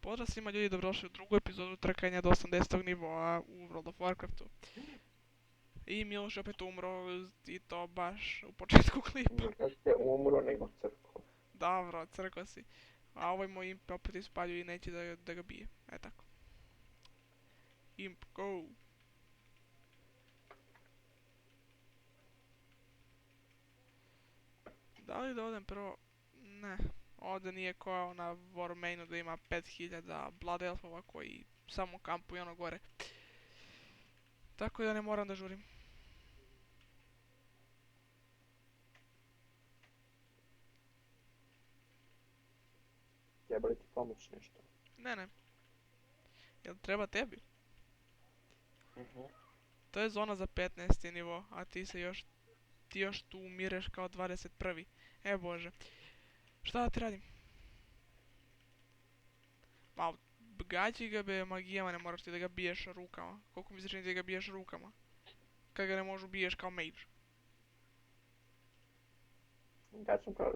Pozdrav svima ljudi, dobrodošli u drugu epizodu trkanja do 80. nivoa u World of Warcraftu. I Miloš je opet umro i to baš u početku klipa. Jeste umro nego crklo. Dobro, crkao si. A ovaj moj imp opet ispalju i neće da ga bije. E tako. Imp, go! Da li da odem prvo? Ne. Ovdje nije kao na Warmainu da ima 5000 Blood Elfova koji samo kampuju ono gore. Tako da ne moram da žurim. Treba li ti pomoć nešto? Ne. Jel treba tebi? Mhm. To je zona za 15. nivo, a ti još tu umireš kao 21. E bože. Šta da ti radim? Ma, gađi ga be magijama, ne moraš ti da ga biješ rukama. Koliko mi se čini da ga biješ rukama? Kad ga ne možeš ubiješ kao mage. Ja sam kao,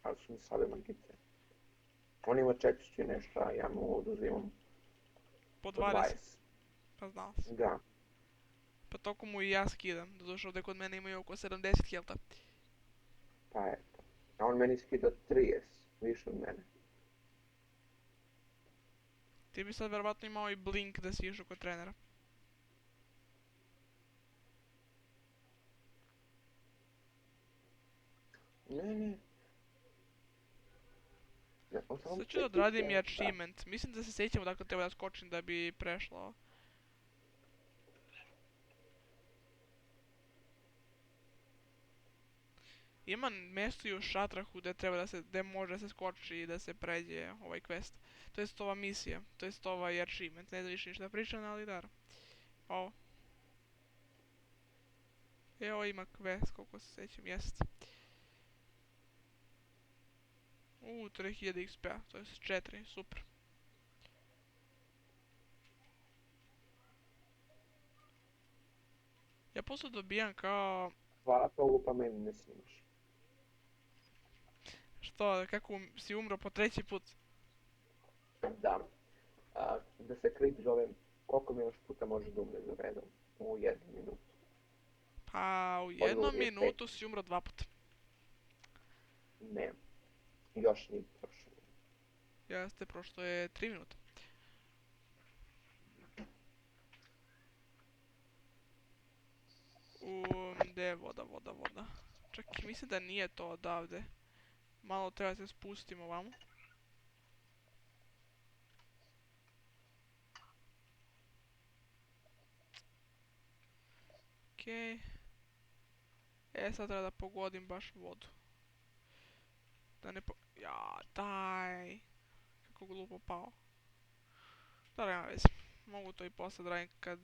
ali su mi slabe magice. On ima 400 i nešto, a ja mu oduzimam Po po 20. 20. Pa znao sam. Da, Pa toliko mu i ja skidam. Doduše ovdje kod mene imaju oko 70 helta. pa eto. A on meni skida 30, više od mene. Ti bi sad verovatno imao i blink da si išao kod trenera. Ne. Ne, on samo Sad ću da odradim i da. achievement. Mislim da se sjećam odakle treba da skočim da bi prešlo ovo. Ima mjesto i u Šatrahu gdje može se skoči i da se pređe ovaj quest. To jest ova misija, to jest ovaj achievement, ne znam više ništa pričam, ali dar. Ovo. Evo ima quest, koliko se sjećam, jest. 3000 XP-a, to jest 4, super. Ja posle dobijam kao... Hvala Bogu pa meni ne snimaš. Što, kako si umro po 3. put? Da. Da se klip zove koliko mi još puta može da umre za redom u 1 minutu. Pa u jednom minutu si umro 2 puta. Ne. Još nije prošlo. Jeste, prošlo je 3 minuta. Gdje je voda? Čak mislim da nije to odavde. Malo treba se spustimo ovamo. Okej. Sad treba da pogodim baš vodu. Da ne Ja, daj. Kako glupo pao. Dobro, nema veze. Mogu to i posle da radim kad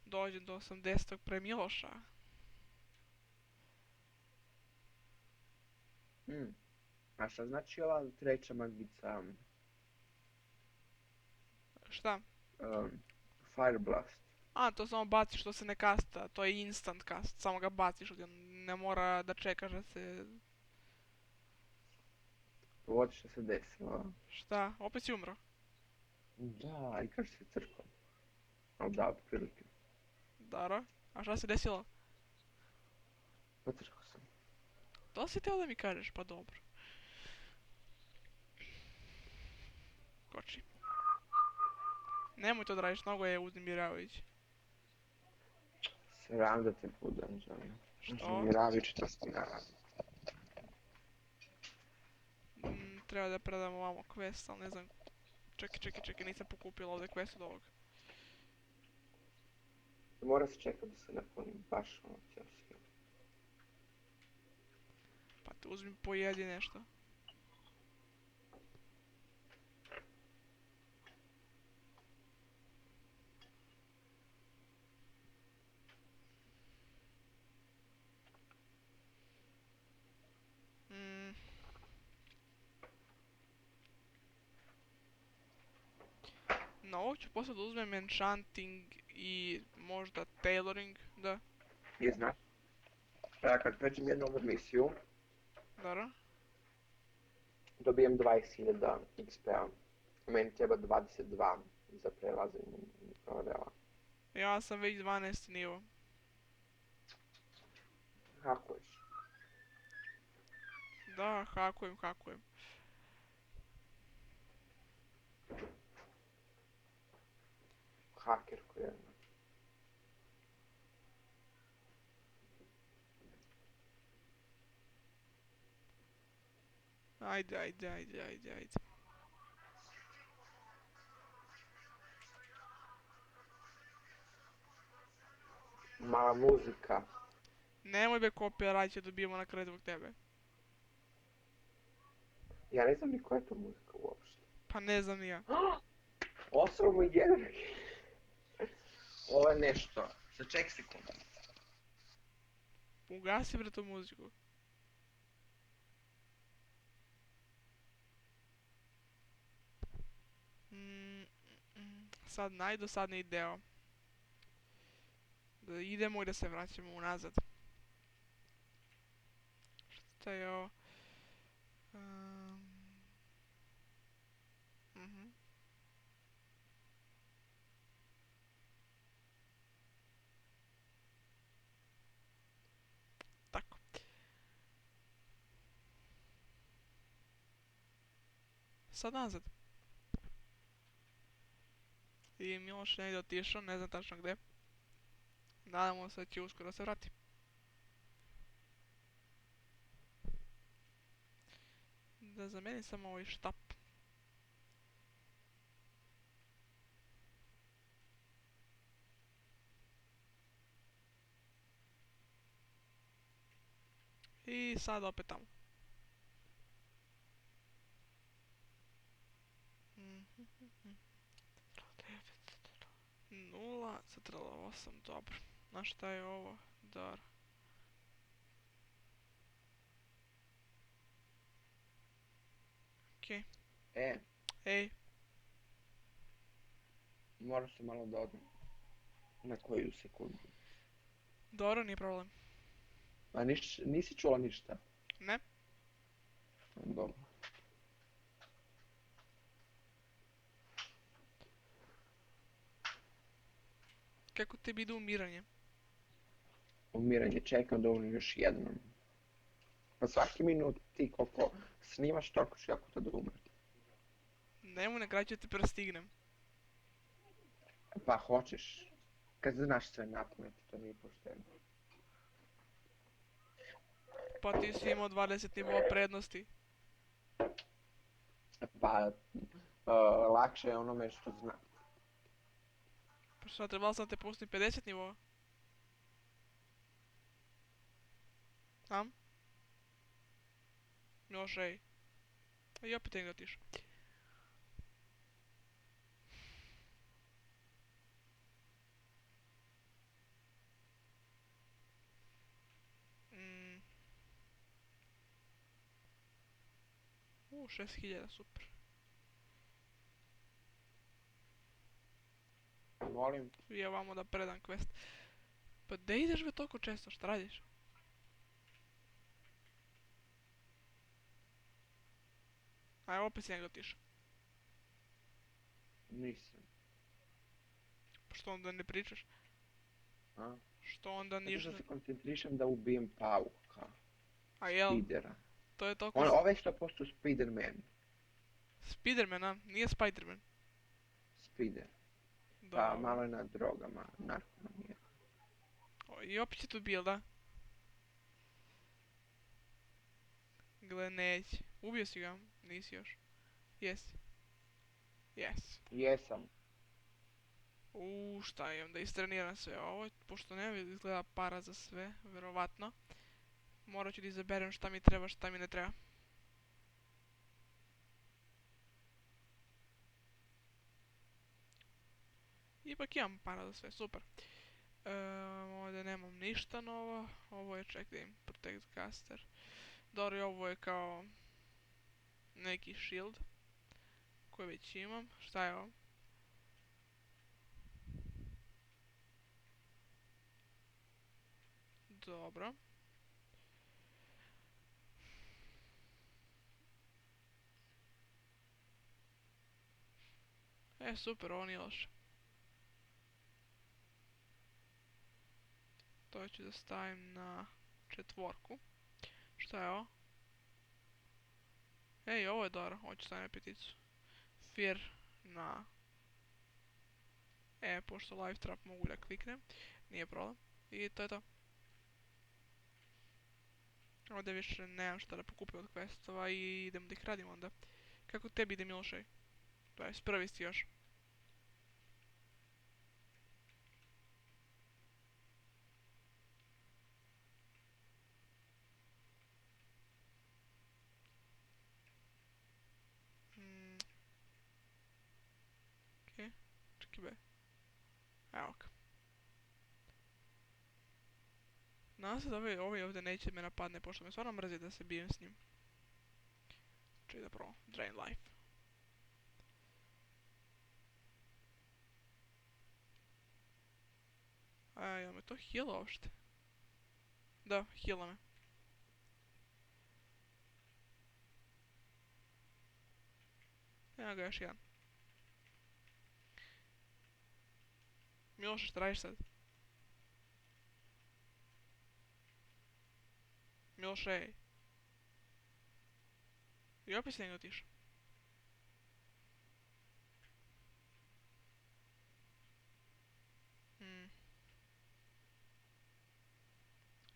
dođem do 80. pre Miloša. A šta znači ova treća magica? Šta? Fire Blast. A, to samo baciš, to se ne kasta. To je instant cast. Samo ga baciš, ne mora da čekaš da se... Vodi što se desilo. Šta? Opet si umro? Da, i kaži se crkvom. Ali da, otprilike. Dobro. A šta se desilo? Potrkao sam. To si teo da mi kažeš, pa dobro. Koči. Nemoj to da radiš, mnogo je uznemiravajući. Sram da te budem, želim. Što? Uznemiravičitosti naravno. Treba da predam ovamo quest, ali ne znam. Čekaj, nisam pokupila ovdje quest od ovog. Mora se čekati da se napunim baš ono cijelo sve. Pa te uzmi pojedi nešto. Na ovo ću posle da uzmem enchanting i možda tailoring, da. I znaš, ja kad pređem jednu ovu misiju, Dobro. dobijem 20.000 XP-a. Meni treba 22 za prelaženje levela. Ja sam već 12. nivo. Hakuješ. Da, hakujem. Hakerko jedna. Ajde. Mala muzika. Nemoj be copyright će dobijemo na kraju zbog tebe. Ja ne znam ni koja je to muzika uopšte. Pa ne znam ni ja. Ostrovo jedan. Ovo je nešto. Saček sekundu. Ugasi bre tu muziku. Sad najdosadniji deo. Da idemo i da se vraćamo unazad. Šta je ovo? Mhm. Tako. Sad nazad. I Miloš negdje otišao, ne znam tačno gdje. Nadamo se da će uskoro se vrati. Da zamenim samo ovaj štap. I sad opet tamo. Nula, zatrala 8, dobro. A šta je ovo? Dar. Okej. Ej, Moram se malo da odem. Na koju sekundu. dobro, nije problem. A nisi čula ništa? Ne? Dobro. Kako tebi ide umiranje? Umiranje, čekam da umrem još jednom. Pa svaki minut ti koliko snimaš, toliko ću jako da umrem. Nemoj na kraju ću te prestignem. Pa hoćeš. Kad znaš sve napamet, to nije pošteno. Pa ti si imao 20 nivoa prednosti. Pa, lakše je onome što zna. Pa šta, trebalo sam te pustim 50 nivoa? Am? Još ej. I opet negdje otišao. Mm. 6000, super. Molim. I ja vamo da predam quest. Pa gdje ideš be toliko često, šta radiš? A evo opet si negdje otišao. Nisam. Pa što onda ne pričaš? A? Što onda Zato ništa? što se koncentrišem da ubijem pauka. A jel? Spidera. To je toliko... Ove što postao Spiderman. Spiderman, a? Nije Spiderman. Spider. Pa Dobro. malo je na drogama, narkomanija. I opet si tu bil, da? Gle, neće. Ubio si ga? Nisi još. Jesi. Jes. Jesam. Šta imam da istreniram sve ovo, pošto ne izgleda para za sve, verovatno. Morat ću da izaberem šta mi treba, šta mi ne treba. Ipak imam para za sve, super. Ovdje nemam ništa novo, ovo je, ček da im, Protect Caster. Dobro, i ovo je kao neki shield koji već imam. Šta je ovo? Dobro. Super, ovo nije loše. To ću da stavim na 4. Šta je ovo? Ej, ovo je dobro, ovo ću stavim na 5. Fear na... pošto live trap mogu da kliknem, nije problem. I to je to. Ovdje više nemam šta da pokupim od questova i idem da ih radim onda. Kako tebi ide, Milošej? 21. si još. Okej, čekaj be. Evo ga. Nadam se da ovaj ovdje neće me napadne, pošto me stvarno mrzi da se bijem s njim. Čekaj da probam. Drain life. Jel me to heala uopšte? Da, heala me. Evo ga još jedan. Miloše, šta radiš sad? Miloše. I opet si negdje otišao.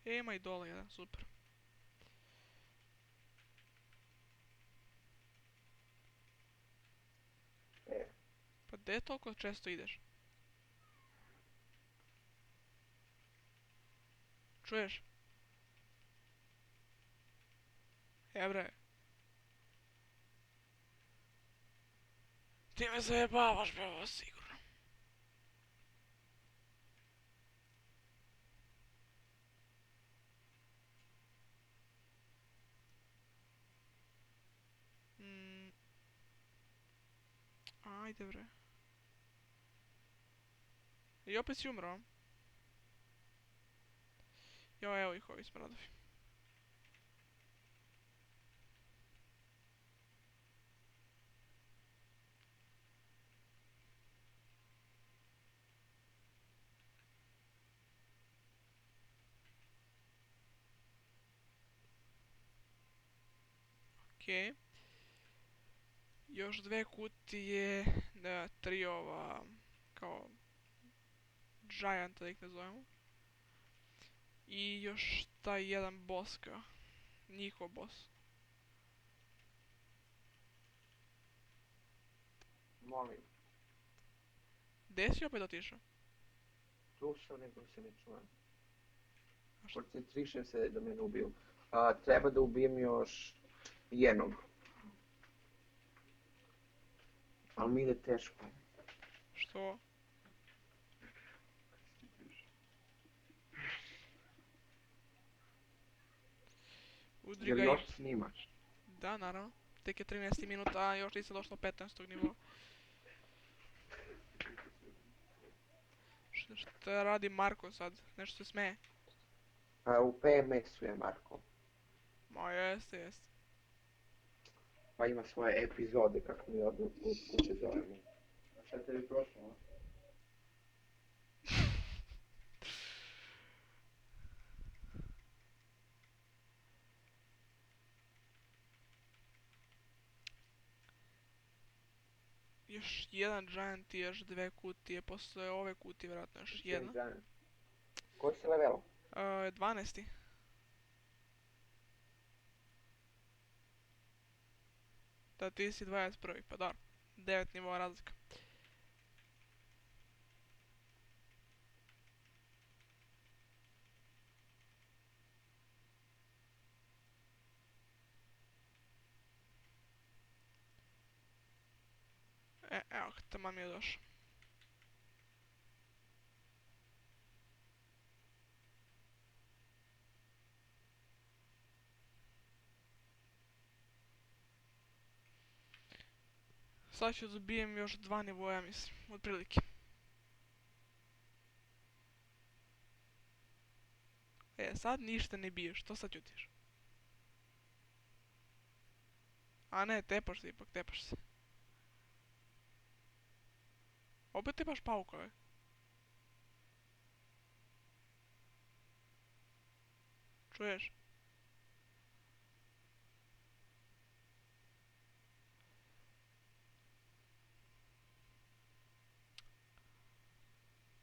Ima i dole jedan, super. Pa gdje toliko često ideš? Čuješ? Bre. Ti me zajebavaš, bre, ovo sigurno. Ajde, bre. I opet si umro. Jo, evo ih ovi smradovi. Okej. Još 2 kutije, 3 ova, kao, giant, da ih nazovemo. I još taj jedan boss kao, njihov boss. Molim. Gdje si opet otišao? Tu sam, nego se ne čujem. A šta? Koncentrišem se da me ne ubiju. Treba da ubijem još jednog. Ali mi ide teško. Što? Udri Jel ga još i... snimaš? Da, naravno. Tek je 13 minuta, a još nisi došlo 15. nivoa. Šta radi Marko sad? Nešto se smeje? U PMS-u je Marko. Ma jeste. Pa ima svoje epizode, kako mi ovdje u kuće zovemo. A šta tebi prošlo, a? Još jedan giant i još 2 kutije, posle ove kutije vjerojatno još jedna. Koji si level? 12. Da, ti si 21. Pa dobro. 9 nivoa razlika. Evo, taman mi je došao. Sad ću dobijem još 2 nivoja, mislim, otprilike. Sad ništa ne biješ, što sad ćutiš? A ne, tepaš se ipak, tepaš se. Opet imaš paukove. Čuješ?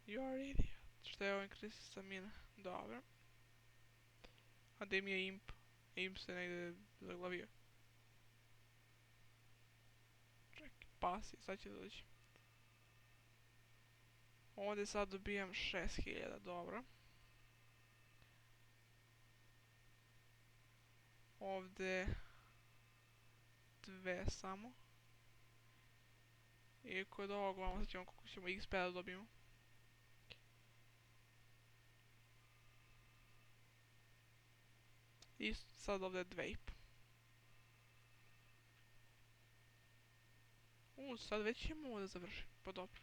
You are idiot. Šta je ovo inkrisisa mina? Dobro. A gdje mi je imp? Imp se negdje zaglavio. Čekaj, pasi, sad će doći. Ovdje sad dobijam 6000, dobro. Ovdje 2 samo. I kod ovog vamo sad ćemo koliko ćemo XP da dobijemo. I sad ovdje 2,5. Sad već imamo ovo da završim, pa dobro.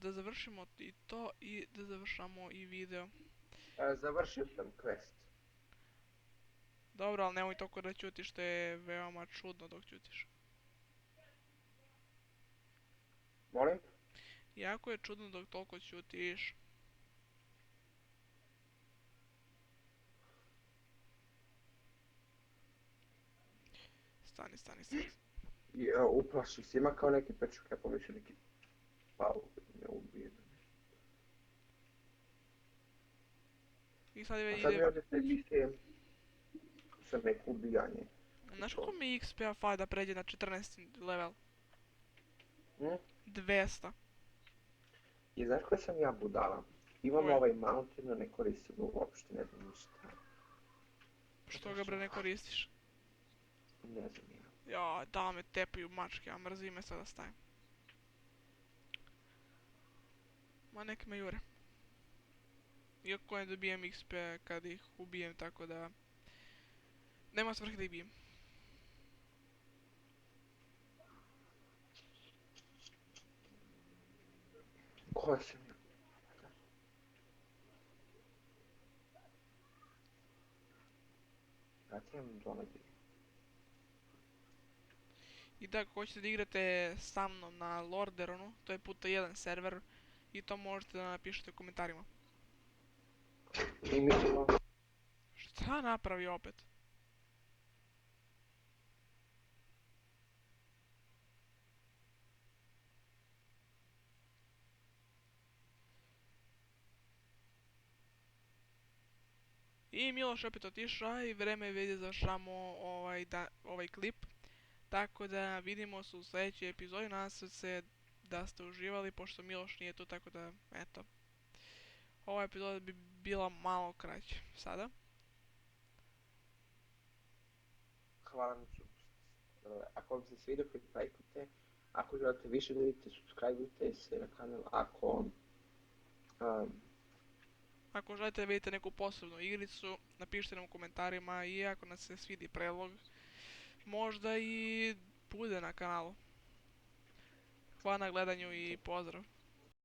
Da završimo i to i da završamo i video. Završio sam quest. Dobro, ali nemoj toliko da ćutiš, što je veoma čudno dok ćutiš. Molim? Jako je čudno dok toliko ćutiš. Stani. Uplaši si, ima kao neki pečuk, ja pomišljam neki pauk, ne ubije. I sad A sad mi ide... ovdje se više sa neko ubijanje. Znaš koliko mi XP-a fali da pređe na 14. level? Hm? 200. I znaš koja sam ja budala? Imam Koje? ovaj mountain, no ne koristim ga uopšte, ne znam ništa. Što ga bre ne koristiš? Ne znam ja. Ja, da me tepaju mačke, a mrzi me sada stajem. Ma nek me jure. Iako ne dobijem XP kad ih ubijem, tako da... Nema svrhe da ih bijem. Koja sam ja? Ja ti imam dolazi. I da, ako hoćete da igrate sa mnom na Lordaeonu, to je puta 1 server, i to možete da napišete u komentarima. I mi ćemo... Šta napravi opet? I Miloš opet otišao i vreme je već da završamo ovaj klip. Tako da vidimo se u sljedećoj epizodi, nadam se da ste uživali, pošto Miloš nije tu, tako da, eto. Ova epizoda bi bila malo kraća sada. Hvala na ako vam se svidio, lajkujte. Ako želite više da vidite, subscribeujte se na kanal. Ako želite da vidite neku posebnu igricu, napišite nam u komentarima, i ako nas se svidi predlog, možda i bude na kanalu. Hvala na gledanju i pozdrav!